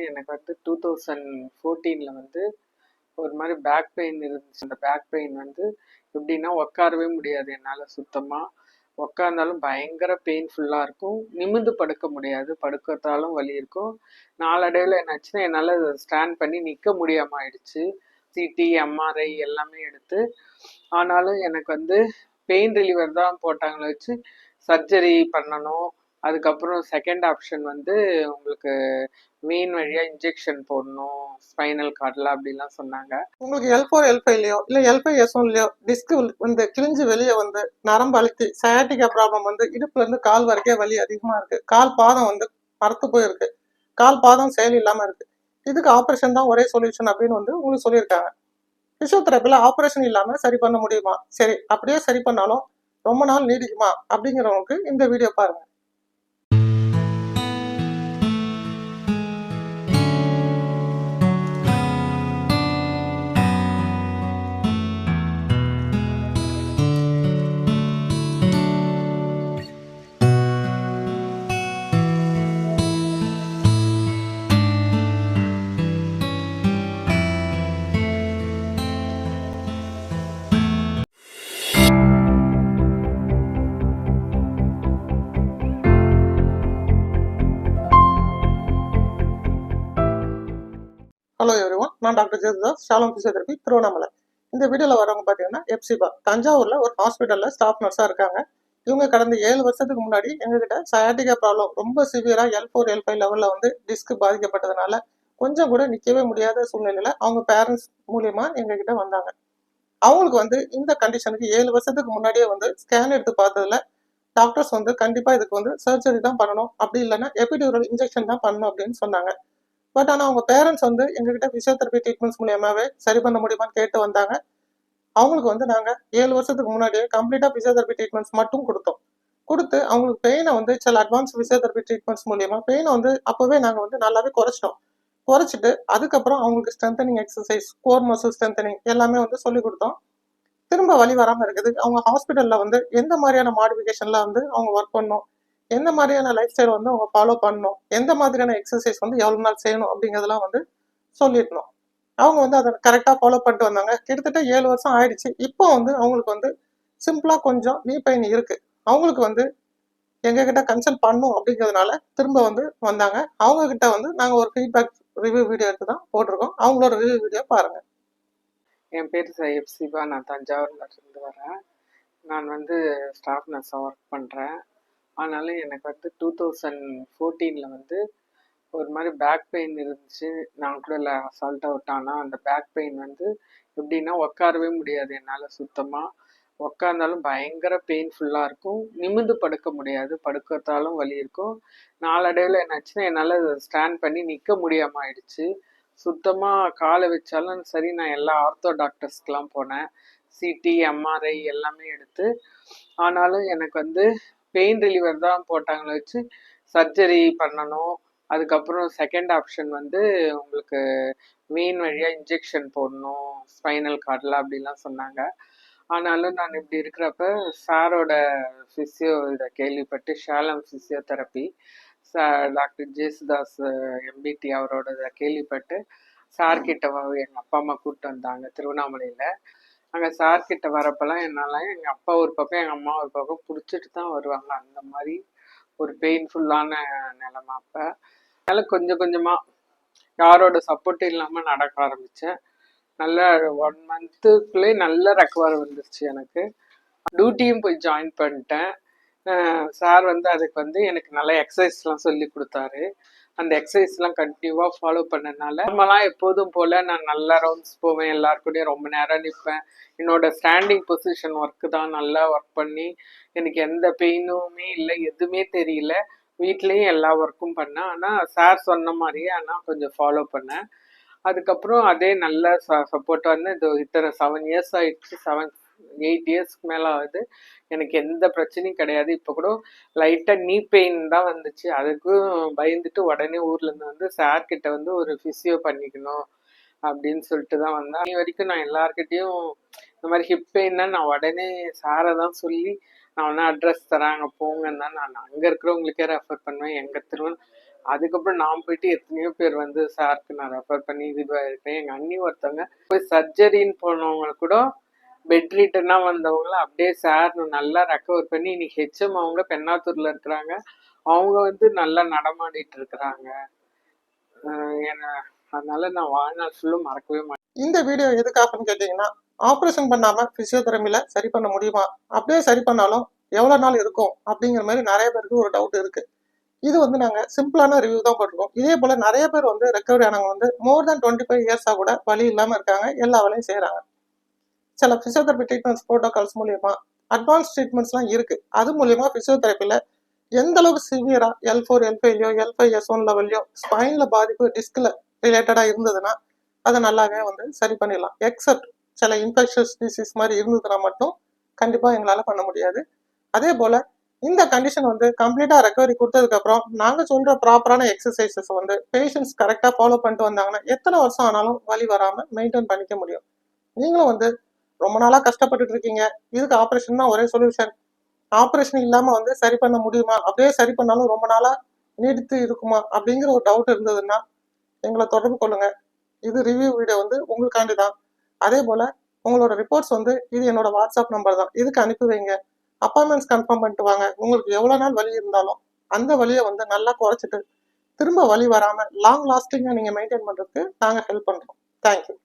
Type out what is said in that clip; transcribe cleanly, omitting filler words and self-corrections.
எனக்கு வந்து 2014 வந்து ஒரு மாதிரி பேக் பெயின் இருந்துச்சு. அந்த பேக் பெயின் வந்து எப்படின்னா உட்காரவே முடியாது என்னால் சுத்தமாக. உட்காந்தாலும் பயங்கர பெயின்ஃபுல்லாக இருக்கும். நிமிர்ந்து படுக்க முடியாது, படுக்கிறதாலும் வலி இருக்கும். நாளடைவில் என்னாச்சுன்னா என்னால் ஸ்டாண்ட் பண்ணி நிற்க முடியாமல் ஆயிடுச்சு. சிடி எம்ஆர்ஐ எல்லாமே எடுத்து, ஆனாலும் எனக்கு வந்து பெயின் ரிலீவர் தான் போட்டாங்களே வச்சு சர்ஜரி பண்ணணும். அதுக்கப்புறம் செகண்ட் ஆப்ஷன் வந்து உங்களுக்கு வெயின் வழியாக இன்ஜெக்ஷன் போடணும் ஸ்பைனல் கார்டில் அப்படிலாம் சொன்னாங்க. உங்களுக்கு L4 L5லயோ இல்லை L5 S1லயோ டிஸ்க் வந்து கிழிஞ்சு வெளியே வந்து நரம்பு அழுத்தி சயாட்டிகா ப்ராப்ளம் வந்து இடுப்புல இருந்து கால் வரைக்கே வலி அதிகமா இருக்கு. கால் பாதம் வந்து மரத்து போயிருக்கு, கால் பாதம் செயல் இல்லாம இருக்கு. இதுக்கு ஆப்ரேஷன் தான் ஒரே சொல்யூஷன் அப்படின்னு வந்து உங்களுக்கு சொல்லியிருக்காங்க. பிசியோதெரப்பில ஆப்ரேஷன் இல்லாம சரி பண்ண முடியுமா? சரி, அப்படியே சரி பண்ணாலும் ரொம்ப நாள் நீடிக்குமா அப்படிங்கிறவங்களுக்கு இந்த வீடியோ பாருங்க. ஹலோ எவ்ரிவன், நான் டாக்டர் ஜெயதாஸ், ஷாலம் பிசியோதெரபி, திருவண்ணாமலை. இந்த வீடியோவில் வரவங்க பார்த்தீங்கன்னா எப்சிபா தஞ்சாவூரில் ஒரு ஹாஸ்பிட்டலில் ஸ்டாஃப் நர்ஸாக இருக்காங்க. இவங்க கடந்த 7 வருஷத்துக்கு முன்னாடி எங்ககிட்ட சயாட்டிகா ப்ராப்ளம் ரொம்ப சிவியராக L4 L5 லெவலில் வந்து டிஸ்க் பாதிக்கப்பட்டதுனால கொஞ்சம் கூட நிற்கவே முடியாத சூழ்நிலையில் அவங்க பேரண்ட்ஸ் மூலியமாக எங்ககிட்ட வந்தாங்க. அவங்களுக்கு வந்து இந்த கண்டிஷனுக்கு 7 வருஷத்துக்கு முன்னாடியே வந்து ஸ்கேன் எடுத்து பார்த்ததுல டாக்டர்ஸ் வந்து கண்டிப்பாக இதுக்கு வந்து சர்ஜரி தான் பண்ணணும், அப்படி இல்லைன்னா எபிடியூரல் இன்ஜெக்ஷன் தான் பண்ணணும் அப்படின்னு சொன்னாங்க. பட் ஆனால் அவங்க பேரண்ட்ஸ் வந்து எங்ககிட்ட பிசியோதெரபி ட்ரீட்மெண்ட்ஸ் மூலியமாகவே சரி பண்ண முடியுமான்னு கேட்டு வந்தாங்க. அவங்களுக்கு வந்து நாங்கள் 7 வருஷத்துக்கு முன்னாடியே கம்ப்ளீட்டாக பிசியோதெரபி ட்ரீட்மெண்ட்ஸ் மட்டும் கொடுத்து அவங்களுக்கு பெயினை வந்து சில அட்வான்ஸ் பிசியோதெரபி ட்ரீட்மெண்ட்ஸ் மூலியமாக பெயினை வந்து அப்போவே நாங்கள் வந்து நல்லாவே குறைச்சிட்டு அதுக்கப்புறம் அவங்களுக்கு strengthening exercise, core muscle strengthening எல்லாமே வந்து சொல்லிக் கொடுத்தோம். திரும்ப வலி வராமல் இருக்குது. அவங்க ஹாஸ்பிட்டலில் வந்து எந்த மாதிரியான மாடிஃபிகேஷனில் வந்து அவங்க ஒர்க் பண்ணணும், எந்த மாதிரியான லைஃப் ஸ்டைல் வந்து அவங்க ஃபாலோ பண்ணணும், எந்த மாதிரியான எக்ஸசைஸ் வந்து எவ்வளோ நாள் செய்யணும் அப்படிங்கிறதெல்லாம் வந்து சொல்லியிருந்தோம். அவங்க வந்து அதை கரெக்டாக ஃபாலோ பண்ணிட்டு வந்தாங்க. கிட்டத்தட்ட 7 வருஷம் ஆயிடுச்சு. இப்போ வந்து அவங்களுக்கு வந்து சிம்பிளாக கொஞ்சம் நீ பெயின் இருக்குது. அவங்களுக்கு வந்து எங்ககிட்ட கன்சல்ட் பண்ணும் அப்படிங்கிறதுனால திரும்ப வந்து வந்தாங்க. அவங்கக்கிட்ட வந்து நாங்கள் ஒரு ஃபீட்பேக் ரிவ்யூ வீடியோ எடுத்து தான் போட்டிருக்கோம். அவங்களோட ரிவ்யூ வீடியோ பாருங்கள். என் பேர் எப்சிபா, நான் தஞ்சாவூர்ல இருந்து வரேன். நான் வந்து ஸ்டாஃப் நர்ஸாக ஒர்க் பண்ணுறேன். ஆனாலும் எனக்கு வந்து 2014 வந்து ஒரு மாதிரி பேக் பெயின் இருந்துச்சு. நான் கூட இல்லை அசால்ட்டாக விட்டானா அந்த பேக் பெயின் வந்து எப்படின்னா உட்காரவே முடியாது என்னால் சுத்தமாக. உட்காந்தாலும் பயங்கர பெயின்ஃபுல்லாக இருக்கும். நிமிர்ந்து படுக்க முடியாது, படுக்கிறதாலும் வலி இருக்கும். நாளடைவில் என்னாச்சுன்னா என்னால் ஸ்டாண்ட் பண்ணி நிற்க முடியாமல் ஆயிடுச்சு. சுத்தமாக காலை வச்சாலும் சரி, நான் எல்லா ஆர்த்தோ டாக்டர்ஸ்க்கெலாம் போனேன். சிடி எம்ஆர்ஐ எல்லாமே எடுத்து, ஆனாலும் எனக்கு வந்து பெயின் ரிலீவர் தான் போட்டாங்களே வச்சு சர்ஜரி பண்ணணும். அதுக்கப்புறம் செகண்ட் ஆப்ஷன் வந்து உங்களுக்கு வெயின் வழியாக இன்ஜெக்ஷன் போடணும் ஸ்பைனல் கார்டில் அப்படிலாம் சொன்னாங்க. ஆனாலும் நான் இப்படி இருக்கிறப்ப சாரோட ஃபிசியோ இதை கேள்விப்பட்டு, ஷாலம் ஃபிசியோதெரப்பி டாக்டர் ஜேசுதாஸ் எம்பிடி அவரோட இதை கேள்விப்பட்டு சார்கிட்ட எங்கள் அப்பா அம்மா கூப்பிட்டு வந்தாங்க திருவண்ணாமலையில். அங்கே சார்கிட்ட வரப்பெல்லாம் என்னால் எங்கள் அப்பா ஒரு பக்கம் எங்கள் அம்மா ஒரு பக்கம் பிடிச்சிட்டு தான் வருவாங்க. அந்த மாதிரி ஒரு பெயின்ஃபுல்லான நிலைமை. அப்போ அதனால் கொஞ்சம் கொஞ்சமாக யாரோட சப்போர்ட்டும் இல்லாமல் நடக்க ஆரம்பித்தேன். நல்ல 1 மந்த்துக்குள்ளே நல்ல ரெக்கவர் வந்துருச்சு எனக்கு. டியூட்டியும் போய் ஜாயின் பண்ணிட்டேன். சார் வந்து அதுக்கு வந்து எனக்கு நல்ல எக்ஸசைஸ்லாம் சொல்லி கொடுத்தாரு. அந்த எக்ஸசைஸ்லாம் கண்டினியூவாக ஃபாலோ பண்ணனால நார்மலாக எப்போதும் போல் நான் நல்லா ரவுண்ட்ஸ் போவேன், எல்லாருக்கூடயும் ரொம்ப நேரம் நிற்பேன். என்னோட ஸ்டாண்டிங் பொசிஷன் ஒர்க்கு தான் நல்லா ஒர்க் பண்ணி எனக்கு எந்த பெயினுமே இல்லை, எதுவுமே தெரியல. வீட்லேயும் எல்லா ஒர்க்கும் பண்ணேன். ஆனால் சார் சொன்ன மாதிரியே ஆனால் கொஞ்சம் ஃபாலோ பண்ணேன். அதுக்கப்புறம் அதே நல்ல சப்போர்ட் வந்து இத்தனை 7 இயர்ஸ் ஆயிடுச்சு. 8 இயர்ஸ்க்கு மேலே ஆகுது. எனக்கு எந்த பிரச்சனையும் கிடையாது. இப்போ கூட லைட்டாக நீ பெயின் தான் வந்துச்சு. அதுக்கும் பயந்துட்டு உடனே ஊர்லேருந்து வந்து சார்கிட்ட வந்து ஒரு ஃபிசியோ பண்ணிக்கணும் அப்படின்னு சொல்லிட்டு தான் வந்தேன். இது வரைக்கும் நான் எல்லாருக்கிட்டேயும் இந்த மாதிரி ஹிப் பெயின்னா நான் உடனே சாரை தான் சொல்லி நான் வேணா அட்ரஸ் தரேன், அங்கே போங்கன்னு தான் நான் அங்கே இருக்கிறவங்களுக்கே ரெஃபர் பண்ணுவேன். எங்கள் அதுக்கப்புறம் நான் போயிட்டு எத்தனையோ பேர் வந்து சாருக்கு நான் ரெஃபர் பண்ணி இதுவாயிருக்கேன். எங்கள் அண்ணி ஒருத்தவங்க போய் சர்ஜரின்னு போனவங்க கூட பெட் ரிட்டனாக வந்தவங்கள அப்படியே சார் நல்லா ரெக்கவர் பண்ணி இன்னைக்கு ஹெச்எம் அவங்க பெண்ணாத்தூரில் இருக்கிறாங்க. அவங்க வந்து நல்லா நடமாடிட்டு இருக்கிறாங்க. அதனால நான் வாழ்நாள் ஃபுல்லும் மறக்கவே மாட்டேன். இந்த வீடியோ எதுக்காகன்னு கேட்டீங்கன்னா, ஆப்ரேஷன் பண்ணாம பிசியோதெரபில சரி பண்ண முடியுமா, அப்படியே சரி பண்ணாலும் எவ்வளவு நாள் இருக்கும் அப்படிங்கிற மாதிரி நிறைய பேருக்கு ஒரு டவுட் இருக்கு. இது வந்து நாங்க சிம்பிளான ரிவ்யூ தான் போட்டிருக்கோம். இதே போல நிறைய பேர் வந்து ரெக்கவரி ஆனவங்க வந்து மோர் தென் 25 இயர்ஸா கூட வலி இல்லாம இருக்காங்க, எல்லா வேலையும் செய்யறாங்க. சில பிசியோதெரபி ட்ரீட்மெண்ட்ஸ் புரோட்டோகால்ஸ் மூலியமா அட்வான்ஸ் ட்ரீட்மெண்ட்ஸ்லாம் இருக்கு. அது மூலியமா பிசியோதெரபில எந்த அளவுக்கு சிவியரா L4 L5 L5 S1 லெவல்லையோ ஸ்பைன்ல பாதிப்பு டிஸ்க்ல ரிலேட்டடா இருந்ததுன்னா அதை நல்லாவே வந்து சரி பண்ணிடலாம். எக்ஸப்ட் சில இன்ஃபெக்ஷஸ் டிசீஸ் மாதிரி இருந்ததுன்னா மட்டும் கண்டிப்பா எங்களால பண்ண முடியாது. அதே போல இந்த கண்டிஷன் வந்து கம்ப்ளீட்டா ரெக்கவரி கொடுத்ததுக்கு அப்புறம் நாங்க சொல்ற ப்ராப்பரான எக்ஸசைசஸ் வந்து பேஷண்ட்ஸ் கரெக்டா ஃபாலோ பண்ணிட்டு வந்தாங்கன்னா எத்தனை வருஷம் ஆனாலும் வலி வராம மெயின்டைன் பண்ணிக்க முடியும். நீங்களும் வந்து ரொம்ப நாளா கஷ்டப்பட்டுட்டு இருக்கீங்க, இதுக்கு ஆப்ரேஷன் தான் ஒரே சொல்யூஷன், ஆப்ரேஷன் இல்லாம வந்து சரி பண்ண முடியுமா, அப்படியே சரி பண்ணாலும் ரொம்ப நாளா நீடித்து இருக்குமா அப்படிங்கிற ஒரு டவுட் இருந்ததுன்னா எங்களை தொடர்பு கொள்ளுங்க. இது ரிவ்யூ வீடியோ வந்து உங்களுக்காண்டி தான். அதே போல உங்களோட ரிப்போர்ட்ஸ் வந்து இது என்னோட வாட்ஸ்அப் நம்பர் தான், இதுக்கு அனுப்பி வைங்க. அப்பாயின்மெண்ட்ஸ் கன்ஃபார்ம் பண்ணிட்டு வாங்க. உங்களுக்கு எவ்வளவு நாள் வலி இருந்தாலும் அந்த வலியை வந்து நல்லா குறைச்சிட்டு திரும்ப வலி வராம லாங் லாஸ்டிங்கா நீங்க மெயின்டைன் பண்றதுக்கு நாங்க ஹெல்ப் பண்றோம். தேங்க்யூ.